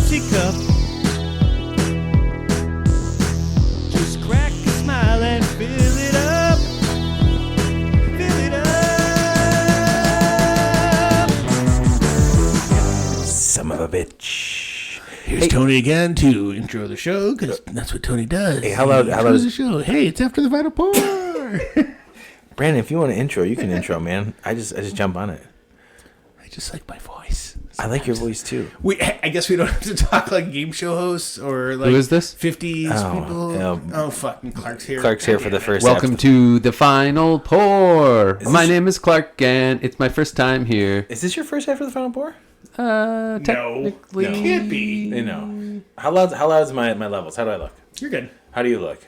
empty cup. Just crack a smile and fill it up. Fill it up. Son of a bitch. Here's Tony again to intro the show, because that's what Tony does. Hey, how loud is the show? Hey, it's after the final pour. Brandon, if you want to intro, you can intro, man. I just jump on it. I just like my voice. Sometimes. I like your voice too. I guess we don't have to talk like game show hosts or like Who is this? 50s people. Fucking Clark's here. Clark's here for the first Welcome episode. to the final pour. My name is Clark, and it's my first time here. Is this your first after the final pour? Technically, No. Can't be. You know. How loud is my levels? How do I look? You're good. How do you look?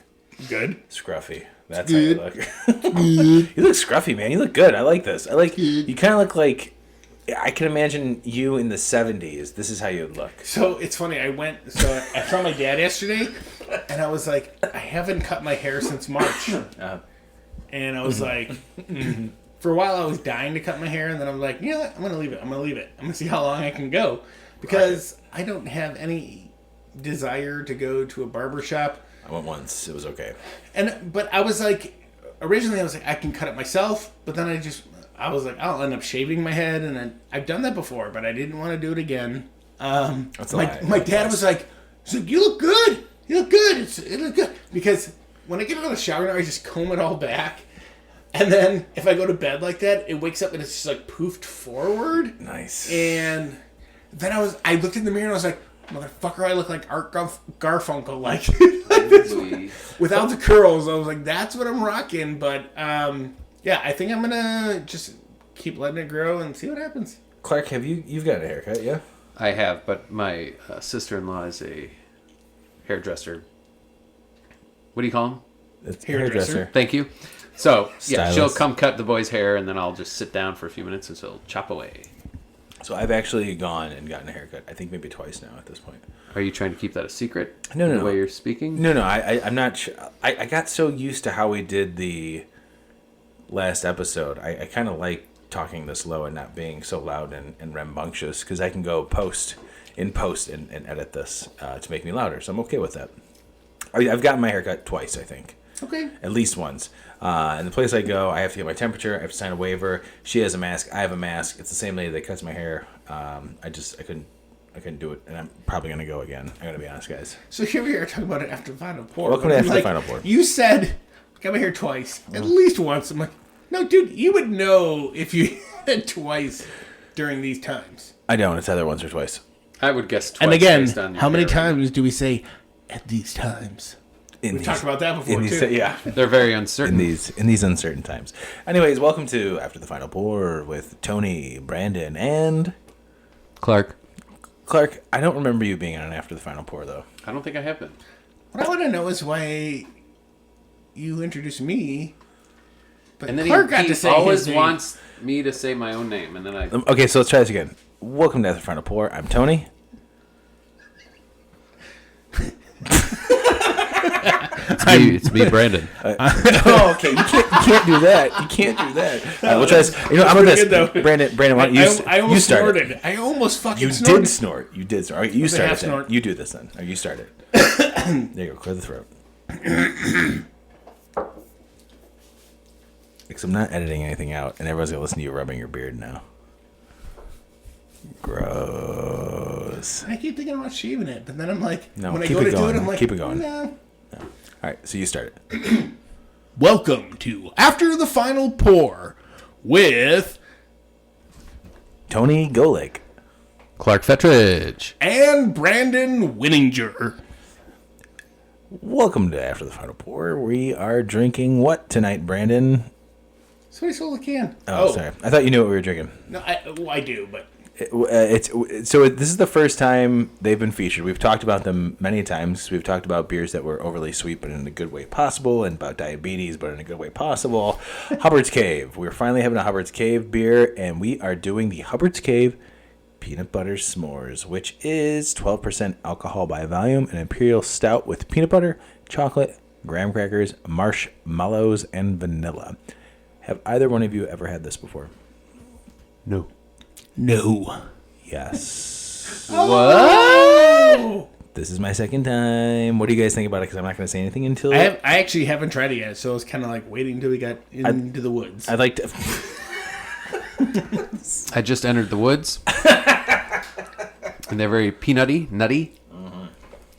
Good. Scruffy. That's how you look. You look scruffy, man. You look good. I like this. You kind of look like, I can imagine you in the 70s. This is how you would look. So it's funny. I saw my dad yesterday, and I was like, I haven't cut my hair since March. And I was like, for a while I was dying to cut my hair, and then I'm like, you know what? I'm going to leave it. I'm going to see how long I can go. Because I don't have any desire to go to a barber shop. I went once. It was okay. But I was like, originally I was like, I can cut it myself. But then I was like, I'll end up shaving my head. And then I've done that before, but I didn't want to do it again. My dad was like, you look good. You look good. It look good. Because when I get out of the shower now, I just comb it all back. And then if I go to bed like that, it wakes up and it's just like poofed forward. Nice. And then I looked in the mirror and I was like, motherfucker, I look like Art Garfunkel, like this one. Without the curls. I was like, that's what I'm rocking. But yeah, I think I'm gonna just keep letting it grow and see what happens. Clark, you've got a haircut, yeah? I have, but my sister-in-law is a hairdresser. What do you call him? It's Hairdresser. Thank you. So yeah, Stylist. she'll come cut the boy's hair, and then I'll just sit down for a few minutes and she'll chop away. So I've actually gone and gotten a haircut. I think maybe twice now at this point. Are you trying to keep that a secret? No. The way you're speaking? No. I'm not sure. I got so used to how we did the last episode. I kind of like talking this low and not being so loud and rambunctious, because I can go in post and edit this to make me louder. So I'm okay with that. I've gotten my haircut twice, I think. Okay. At least once. And the place I go, I have to get my temperature. I have to sign a waiver. She has a mask. I have a mask. It's the same lady that cuts my hair. I couldn't do it, and I'm probably gonna go again. I'm gonna be honest, guys. So here we are talking about it after the final pour. Welcome to after the final pour. You said got my hair twice, at least once. I'm like, no, dude, you would know if you had twice during these times. I don't. It's either once or twice. I would guess twice. And again, based on your how many hair. times do we say at these times? We've talked about that before too. Yeah. They're very uncertain. In these uncertain times. Anyways, welcome to After the Final Pour with Tony, Brandon, and Clark. Clark. I don't remember you being on an After the Final Pour though. I don't think I have been. What I want to know is why you introduced me, but And then Clark got he to say always his name. wants me to say my own name, and then I. Okay, so let's try this again. Welcome to After the Final Pour. I'm Tony. It's me, Brandon. Oh, okay. You can't do that. You can't do that. We'll try this. You know, I'm with pretty this. good, Brandon, why don't I you almost start it. snorted. I almost fucking You snorted. did snort. You did snort. All right, you Was it start half it then. snort? You do this then. Or you start it. There you go. Clear the throat. Because I'm not editing anything out, and everyone's going to listen to you rubbing your beard now. Gross. I keep thinking about shaving it, but then I'm like, No, when I keep go it to going. do it, I'm like, Keep it going. No. All right, so you start it. Welcome to After the Final Pour with Tony Golick. Clark Fettridge. and Brandon Winninger. Welcome to After the Final Pour. We are drinking what tonight, Brandon? Somebody sold a can. Oh, sorry. I thought you knew what we were drinking. No, I do, but This is the first time they've been featured. We've talked about them many times. We've talked about beers that were overly sweet, but in a good way possible, and about diabetes, but in a good way possible. Hubbard's Cave. We're finally having a Hubbard's Cave beer, and we are doing the Hubbard's Cave Peanut Butter S'mores, which is 12% alcohol by volume, an Imperial Stout with peanut butter, chocolate, graham crackers, marshmallows, and vanilla. Have either one of you ever had this before? No. no. Yes. What? This is my second time. What do you guys think about it? Because I'm not going to say anything until... I actually haven't tried it yet, so I was kind of like waiting until we got into the woods. I'd like to... I just entered the woods. And they're very peanutty, nutty,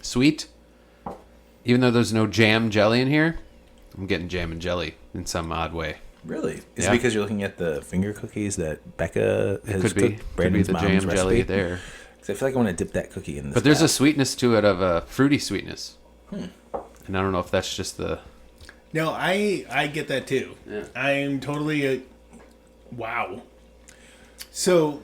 sweet. Even though there's no jam jelly in here, I'm getting jam and jelly in some odd way. Really? Is it because you're looking at the finger cookies that Becca has Could cooked? Brandon's be the mom's jam recipe? jelly there. Because I feel like I want to dip that cookie in this. But there's a bath. sweetness to it of a fruity sweetness. And I don't know if that's just the... No, I get that too. Yeah. I'm totally wow. So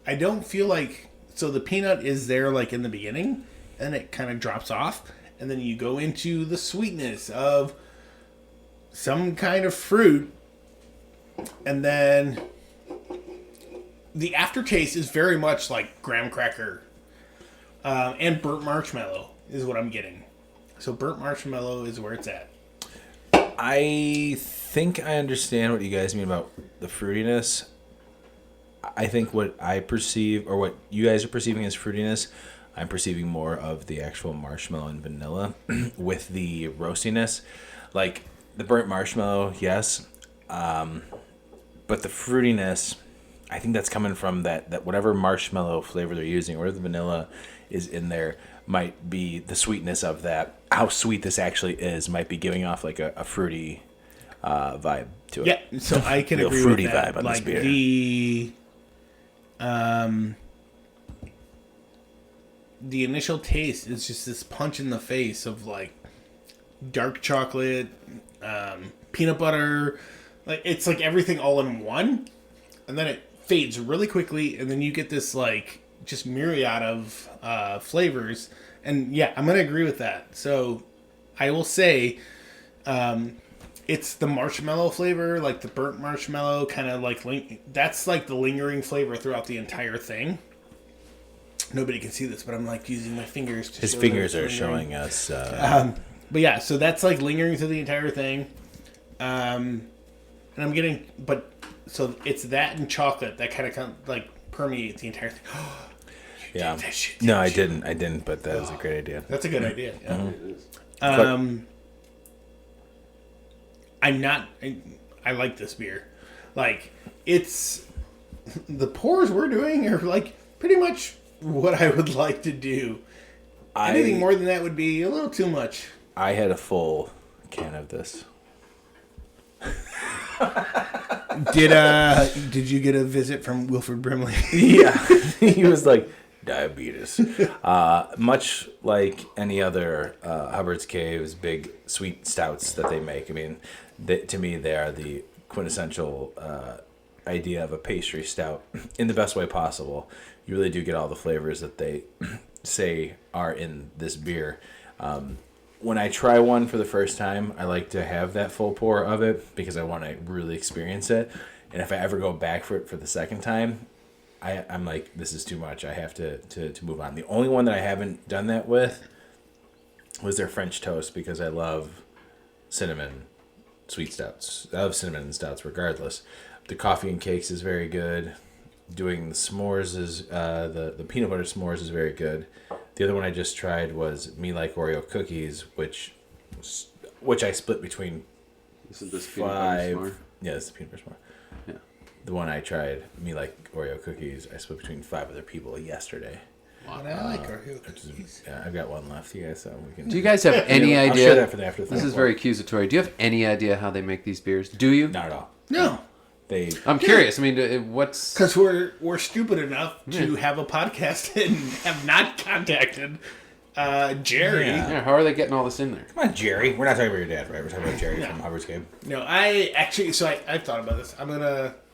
I don't feel like the peanut is there like in the beginning, and it kind of drops off, and then you go into the sweetness of some kind of fruit, and then the aftertaste is very much like graham cracker and burnt marshmallow is what I'm getting. So burnt marshmallow is where it's at. I think I understand what you guys mean about the fruitiness. I think what I perceive, or what you guys are perceiving as fruitiness, I'm perceiving more of the actual marshmallow and vanilla with the roastiness. Like, the burnt marshmallow, yes. But the fruitiness, I think that's coming from that whatever marshmallow flavor they're using, or the vanilla is in there, might be the sweetness of that. How sweet this actually is might be giving off like a fruity vibe to it. Yeah, so I can Real agree fruity with that. vibe on Like this beer. The initial taste is just this punch in the face of like dark chocolate, peanut butter. Like it's like everything all in one, and then it fades really quickly, and then you get this like just myriad of flavors. And yeah, I'm gonna agree with that. So I will say, it's the marshmallow flavor, like the burnt marshmallow, kind of like that's like the lingering flavor throughout the entire thing. Nobody can see this, but I'm like using my fingers to His show fingers that are it's showing us. but yeah, so that's like lingering through the entire thing. And I'm getting, but so it's that and chocolate that kind of like permeates the entire thing. Yeah. That shit, No, I didn't, but that was a great idea. That's a good idea. Yeah. Mm-hmm. I'm not. I like this beer. Like it's the pours we're doing are like pretty much what I would like to do. Anything more than that would be a little too much. I had a full can of this. Did you get a visit from Wilford Brimley? Yeah, he was like diabetes. Much like any other Hubbard's Cave's big sweet stouts that they make. I mean, to me, they are the quintessential idea of a pastry stout in the best way possible. You really do get all the flavors that they say are in this beer. When I try one for the first time, I like to have that full pour of it because I want to really experience it. And if I ever go back for it for the second time, I'm like, this is too much. I have to move on. The only one that I haven't done that with was their French toast because I love cinnamon sweet stouts. I love cinnamon and stouts regardless. The coffee and cakes is very good. Doing the s'mores is the peanut butter s'mores is very good. The other one I just tried was Me Like Oreo Cookies, which I split between This is this 5. peanut butter s'more? Yeah, it's the peanut butter s'more. Yeah. The one I tried, Me Like Oreo Cookies, I split between 5 other people yesterday. And I like Oreo cookies. Yeah, I've got one left, you guys, so we can. Do you guys have any I'll idea? share that for the after. This is very accusatory. Do you have any idea how they make these beers? Do you? Not at all. No. I'm curious. I mean, what's... Because we're stupid enough to have a podcast and have not contacted Jerry. Yeah, how are they getting all this in there? Come on, Jerry. We're not talking about your dad, right? We're talking about Jerry from Hubbard's Cave. No, I've thought about this.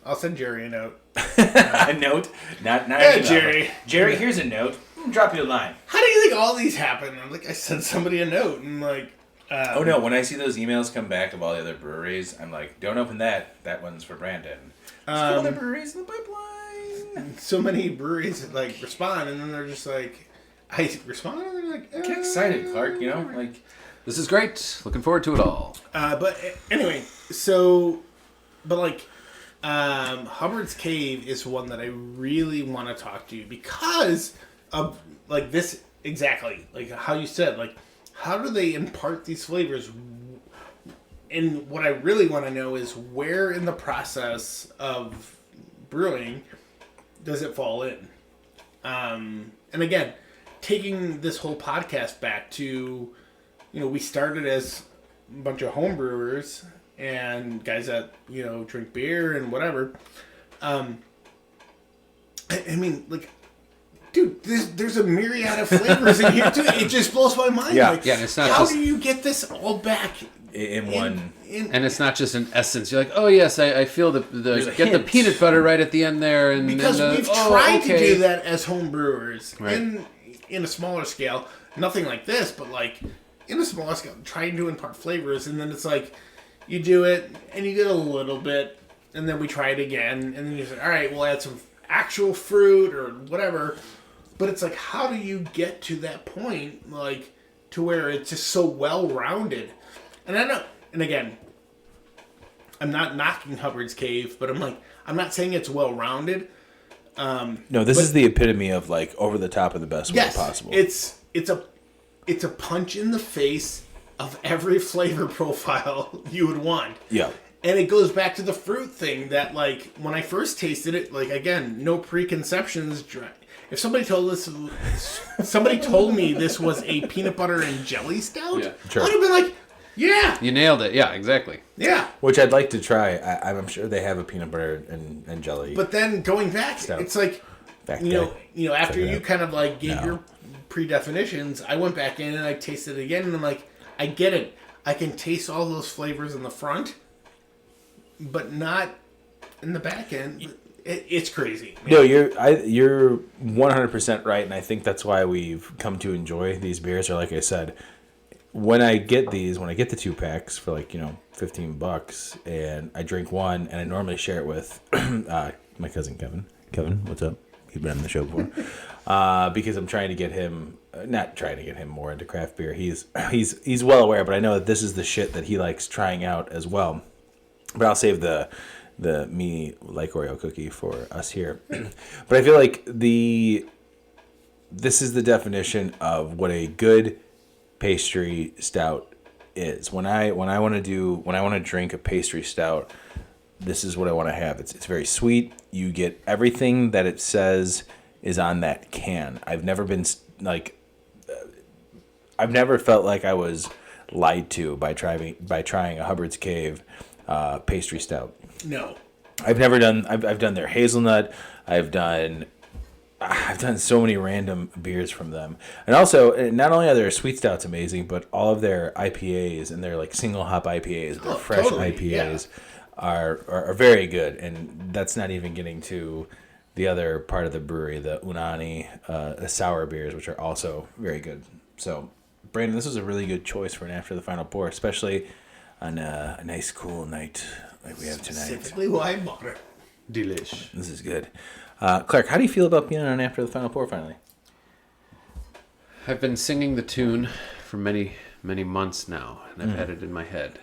I'll send Jerry a note. A note? Not Hey, Jerry. Jerry, here's a note. Drop you a line. How do you think all these happen? I'm like, I sent somebody a note and like. Oh no! When I see those emails come back of all the other breweries, I'm like, "Don't open that. That one's for Brandon." There's other breweries in the pipeline. So many breweries like respond, and then they're just like, I respond, and they're like, Get excited, Clark. You know, like This is great. Looking forward to it all. But anyway, Hubbard's Cave is one that I really want to talk to because of like this. exactly like how you said, like how do they impart these flavors? And what I really want to know is where in the process of brewing does it fall in? And again, taking this whole podcast back to, we started as a bunch of home brewers and guys that, drink beer and whatever. I mean, like, dude, there's a myriad of flavors in here too. It just blows my mind. Yeah, like, and it's not how just... do you get this all back in one? And it's not just an essence. You're like, oh yes, I feel the get the peanut butter right at the end there, and because and we've tried to do that as home brewers, right. in a smaller scale. Nothing like this, but like in a smaller scale, trying to impart flavors, and then it's like you do it and you get a little bit, and then we try it again, and then you say, all right, we'll add some actual fruit or whatever. But it's like, how do you get to that point, like to where it's just so well rounded? And I know. And again, I'm not knocking Hubbard's Cave, but I'm not saying it's well-rounded. No, this is the epitome of like over the top of the best way possible. It's a punch in the face of every flavor profile you would want. Yeah. And it goes back to the fruit thing that, like, when I first tasted it, like, again, no preconceptions. If somebody told me this was a peanut butter and jelly stout, Sure. I'd have been like, yeah. You nailed it. Yeah, exactly. Yeah. Which I'd like to try. I'm sure they have a peanut butter and jelly. But then going back, stout. It's like, after you kind of like gave your pre-definitions, I went back in and I tasted it again, and I'm like, I get it. I can taste all those flavors in the front, but not in the back end. It's crazy. Man. No, you're 100% right, and I think that's why we've come to enjoy these beers. Or like I said, when I get the 2-packs for like $15, and I drink one, and I normally share it with my cousin Kevin. Kevin, what's up? You've been on the show before. Because I'm trying to get him, not trying to get him more into craft beer. He's well aware, but I know that this is the shit that he likes trying out as well. But I'll save the me like Oreo cookie for us here. But I feel like this is the definition of what a good pastry stout is. When I want to drink a pastry stout, this is what I want to have. It's very sweet. You get everything that it says is on that can. I've never felt like I was lied to by trying a Hubbard's Cave pastry stout. No, I've done their hazelnut. I've done so many random beers from them. And also, not only are their sweet stouts amazing, but all of their IPAs and their like single hop IPAs, their fresh IPAs are very good. And that's not even getting to the other part of the brewery, the Unani sour beers, which are also very good. So, Brandon, this was a really good choice for an After the Final Pour, especially on a nice cool night like we have tonight. Specifically why I bought it. Delish. This is good. Clark, how do you feel about being on After the Final Pour finally? I've been singing the tune for many, many months now, and I've had it in my head.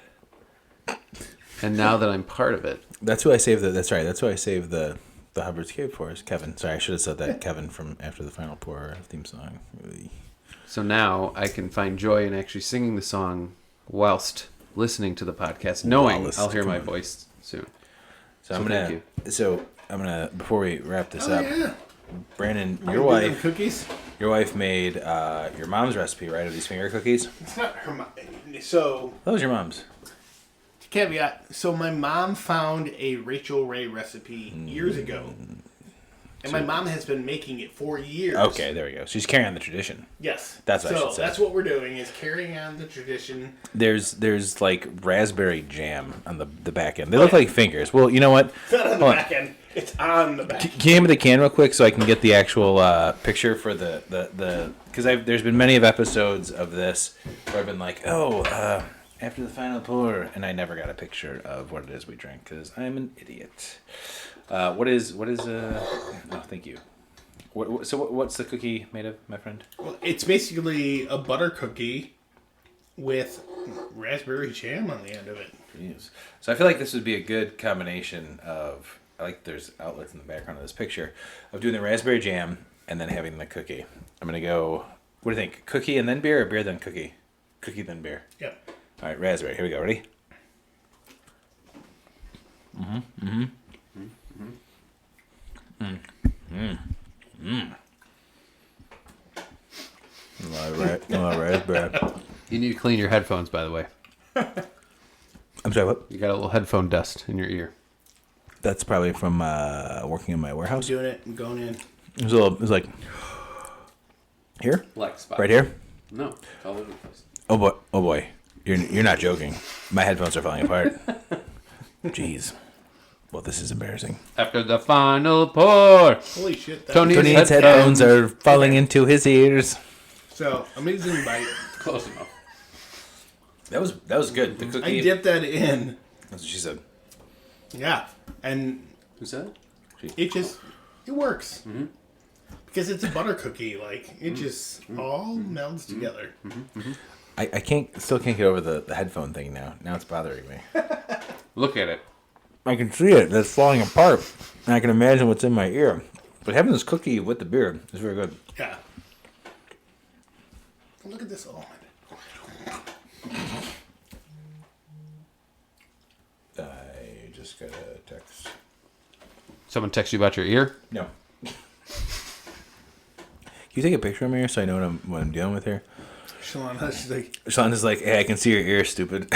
And now that I'm part of it, that's who I saved the Hubbard's Cave for is Kevin. Sorry, I should have said that. Kevin from After the Final Pour theme song. So now I can find joy in actually singing the song whilst listening to the podcast, knowing I'll hear my voice soon. So I'm gonna before we wrap this up, Brandon, your wife made your mom's recipe, right, of these finger cookies? It's not her mom. So that was your mom's. Caveat. So my mom found a Rachel Ray recipe years ago. And my mom has been making it for years. Okay, there we go. She's carrying on the tradition. Yes. That's what I should say. That's what we're doing, is carrying on the tradition. There's like raspberry jam on the back end. They look like fingers. Well, you know what? It's not on the back end. It's on the back end. Can you hand me the can real quick so I can get the actual picture for the because there's been many of episodes of this where I've been like, After the Final Pour, and I never got a picture of what it is we drink because I'm an idiot. What is oh, thank you. What's the cookie made of, my friend? Well, it's basically a butter cookie with raspberry jam on the end of it. Jeez. So I feel like this would be a good combination of, there's outlets in the background of this picture, of doing the raspberry jam and then having the cookie. I'm going to go What do you think? Cookie and then beer, or beer then cookie? Cookie then beer. Yep. All right, raspberry. Here we go. Ready? Raspberry. You need to clean your headphones, by the way. I'm sorry, what? You got a little headphone dust in your ear. That's probably from working in my warehouse. Doing it and going in. It was like here, Black spot. right here. No, it's all over the place. Oh boy, you're not joking. My headphones are falling apart. Jeez. Well, this is embarrassing. After the final pour, Holy shit. Tony's Tony's headphones are falling into his ears. So, amazing bite. close enough. That was good. The cookie. I dipped that in. That's what she said. Yeah. And Who said it? it works. Mm-hmm. Because it's a butter cookie. Like, it just all melds together. Mm-hmm. I still can't get over the headphone thing now. Now it's bothering me. Look at it. I can see it. That's falling apart. And I can imagine what's in my ear. But having this cookie with the beer is very good. Yeah. Look at this almond. I just got a text. Someone text you about your ear? No. Can you take a picture of my ear so I know what I'm dealing with here? Shalana's like, hey, I can see your ear, stupid.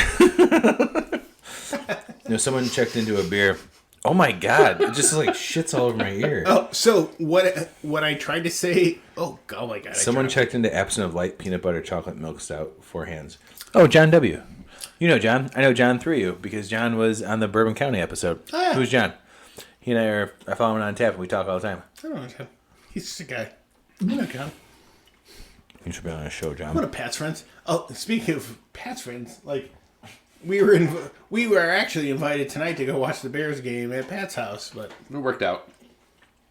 Someone checked into a beer. Oh my god! It just like shits all over my ear. Oh, so what I tried to say? Oh my god! Someone checked into Epsom of light peanut butter chocolate milk stout, 4 hands. Oh, John W. You know John. I know John through you because John was on the Bourbon County episode. Oh, yeah. Who's John? He and I follow him on tap and we talk all the time. I don't know John. He's just a guy. You know John. You should be on a show, John. What are Pat's friends? Oh, speaking of Pat's friends, like we were actually invited tonight to go watch the Bears game at Pat's house, but It worked out.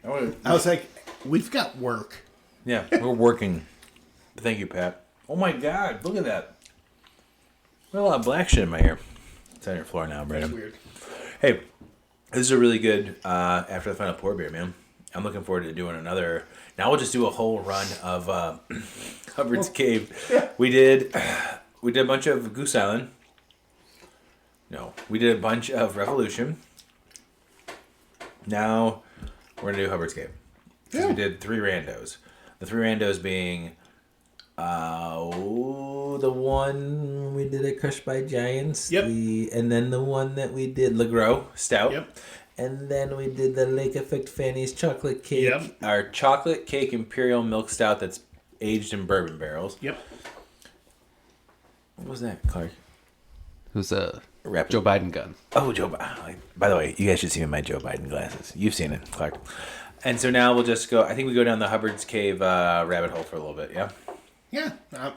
I was like, we've got work. Yeah, we're working. Thank you, Pat. Oh my god, look at that. Got a lot of black shit in my ear. It's on your floor now, Brandon. That's weird. Hey, this is a really good after the final pour beer, man. I'm looking forward to doing another. Now we'll just do a whole run of Hubbard's Cave. Yeah. We did a bunch of Goose Island. No, we did a bunch of Revolution. Now we're gonna do Hubbard's Cave. Yeah. We did 3 randos. The 3 randos being the one we did at Crushed by Giants. Yep. And then the one that we did LeGros Stout. Yep. And then we did the Lake Effect Fanny's Chocolate Cake. Yep. Our Chocolate Cake Imperial Milk Stout that's aged in bourbon barrels. Yep. What was that, Clark? It was a Rapid. Joe Biden gun. Oh, Joe Biden. By the way, you guys should see me in my Joe Biden glasses. You've seen it, Clark. And so now we'll just go, I think we go down the Hubbard's Cave rabbit hole for a little bit, yeah? Yeah,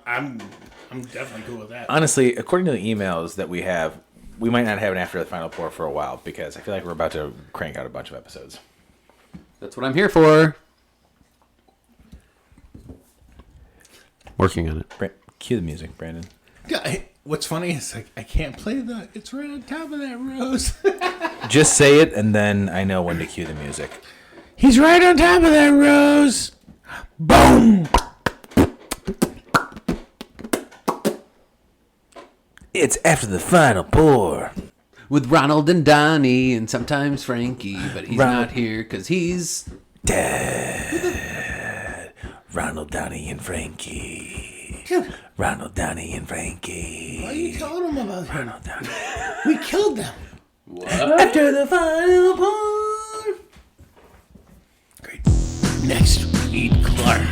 I'm definitely cool with that. Honestly, according to the emails that we have, we might not have an after the final pour for a while because I feel like we're about to crank out a bunch of episodes. That's what I'm here for. Working on it. Cue the music, Brandon. Yeah, what's funny is like I can't play the. It's right on top of that rose. Just say it, and then I know when to cue the music. He's right on top of that rose. Boom. It's after the final pour. With Ronald and Donnie and sometimes Frankie, but he's not here because he's dead. Ronald, Donnie, and Frankie. Dude. Ronald, Donnie, and Frankie. Why are you telling them about him? Ronald, Donnie. We killed them. what? After the final pour. Great. Next, we meet Clark.